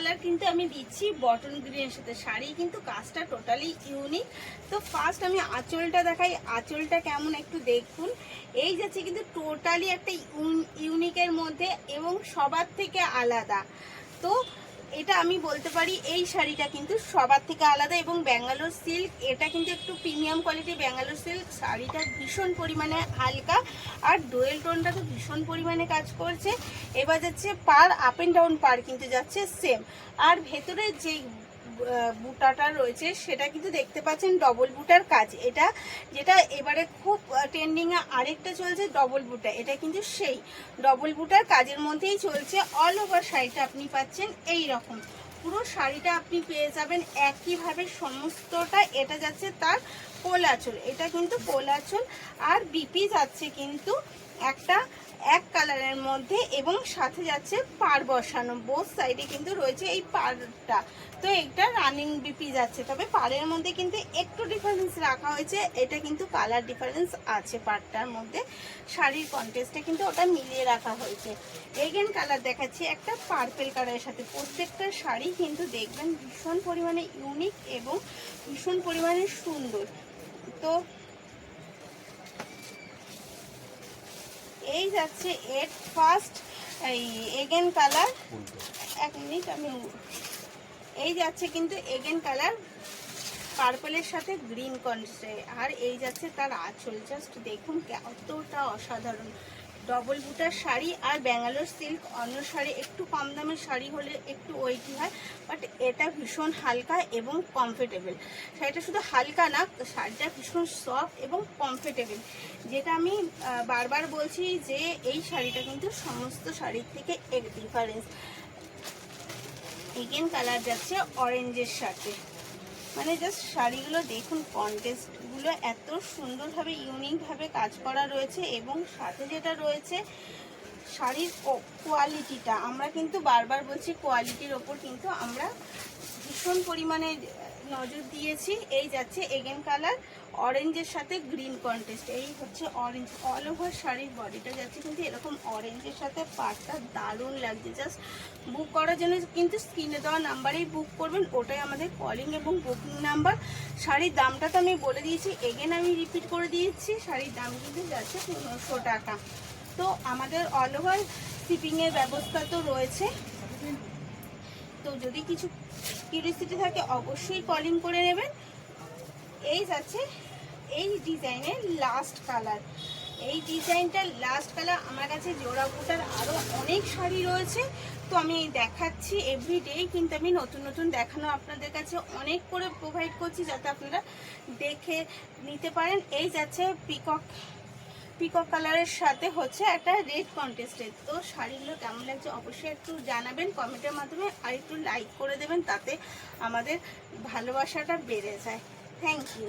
Colour কিন্তু আমি দিচ্ছি বটন গ্রিনের সাথে। শাড়ি কিন্তু কাজটা টোটালি ইউনিক। তো ফার্স্ট আমি আঁচলটা দেখাই, আঁচলটা কেমন একটু দেখুন। এই যাচ্ছে কিন্তু টোটালি একটা ইউনিকের মধ্যে এবং সবার থেকে আলাদা। তো এটা আমি বলতে পারি এই শাড়িটা কিন্তু সবার থেকে আলাদা। এবং ব্যাঙ্গালোর সিল্ক, এটা কিন্তু একটু প্রিমিয়াম কোয়ালিটি ব্যাঙ্গালোর সিল্ক। শাড়িটা ভীষণ পরিমাণে হালকা আর ডোয়েল টোনটা তো ভীষণ পরিমাণে কাজ করছে। এবার যাচ্ছে পার, আপ অ্যান্ড ডাউন পার কিন্তু যাচ্ছে সেম। আর ভেতরে যে বুটাটা রয়েছে সেটা কিন্তু দেখতে পাচ্ছেন ডবল বুটার কাজ। এটা যেটা এবারে খুব ট্রেন্ডিংয়ে আরেকটা চলছে ডবল বুটা, এটা কিন্তু সেই ডবল বুটার কাজের মধ্যেই চলছে। অল ওভার শাড়িটা আপনি পাচ্ছেন এই রকম। পুরো শাড়িটা আপনি পেয়ে যাবেন একইভাবে সমস্তটা। এটা যাচ্ছে তার কোল আঁচল, এটা কিন্তু কোল আঁচল। আর বিপি যাচ্ছে কিন্তু একটা এক কালারের মধ্যে এবং সাথে যাচ্ছে পার বসানো। বোথ সাইডে কিন্তু রয়েছে এই পারটা। তো এটা রানিং বিপি যাচ্ছে, তবে পারের মধ্যে কিন্তু একটু ডিফারেন্স রাখা হয়েছে। এটা কিন্তু কালার ডিফারেন্স আছে পারটার মধ্যে, শাড়ির কন্টেস্টে কিন্তু ওটা মিলিয়ে রাখা হয়েছে। এগেন কালার দেখাচ্ছি একটা পার্পেল কালারের সাথে। প্রত্যেকটা শাড়ি কিন্তু দেখবেন ভীষণ পরিমাণে ইউনিক এবং ভীষণ পরিমাণে সুন্দর। তো এই যাচ্ছে এর ফার্স্ট এই এগেন কালার, এক মিনিট আমি, এই যাচ্ছে কিন্তু এগেন কালার পার্পলের সাথে গ্রিন কন্ট্রাস্টে। আর এই যাচ্ছে তার আঁচল, জাস্ট দেখুন কতটা অসাধারণ। ডবল বুটার শাড়ি আর ব্যাঙ্গালোর সিল্ক অন্য শাড়ি একটু কম দামের শাড়ি হলে একটু ওয়েটি হয়, বাট এটা ভীষণ হালকা এবং কমফোর্টেবল। শাড়িটা শুধু হালকা না, শাড়িটা ভীষণ সফট এবং কমফোর্টেবল। যেটা আমি বারবার বলছি যে এই শাড়িটা কিন্তু সমস্ত শাড়ির থেকে এক ডিফারেন্স। এগেন কালার যাচ্ছে অরেঞ্জের সাথে, মানে জাস্ট শাড়িগুলো দেখুন, কন্টেস্টগুলো এত সুন্দরভাবে ইউনিকভাবে কাজ করা রয়েছে। এবং সাথে যেটা রয়েছে শাড়ির কোয়ালিটিটা, আমরা কিন্তু বারবার বলছি কোয়ালিটির ওপর কিন্তু আমরা ভীষণ পরিমাণে নজর দিয়েছি। এই যাচ্ছে এগেন কালার অরেঞ্জের সাথে গ্রিন কন্টেস্ট, এই হচ্ছে অরেঞ্জ। অল ওভার শাড়ির বডিটা যাচ্ছে কিন্তু এরকম অরেঞ্জের সাথে, পাটটা দারুণ লাগছে। জাস্ট বুক করার জন্য কিন্তু স্ক্রিনে দেওয়া নাম্বারেই বুক করবেন, ওটাই আমাদের কলিং এবং বুকিং নাম্বার। শাড়ির দামটা তো আমি বলে দিয়েছি, এগেন আমি রিপিট করে দিয়েছি, শাড়ির দাম কিন্তু যাচ্ছে 1500 টাকা। তো আমাদের অল ওভার শিপিংয়ের ব্যবস্থা তো রয়েছে। তো যদি কিছু কিউরিওসিটি থাকে অবশ্যই কলিং করে নেবেন। এই যাচ্ছে এই ডিজাইনের লাস্ট কালার, এই ডিজাইনটার লাস্ট কালার। আমার কাছে জোড়া বুটার আরও অনেক শাড়ি রয়েছে, তো আমি দেখাচ্ছি এভরিডে, কিন্তু আমি নতুন নতুন দেখানো আপনাদের কাছে অনেক করে প্রোভাইড করছি যাতে আপনারা দেখে নিতে পারেন। এই যাচ্ছে পিকক কালারের সাথে হচ্ছে একটা রেড কন্টেস্টের। তো শাড়িগুলো কেমন লাগছে অবশ্যই একটু জানাবেন কমেন্টের মাধ্যমে, আর একটু লাইক করে দেবেন, তাতে আমাদের ভালোবাসাটা বেড়ে যায়। Thank you.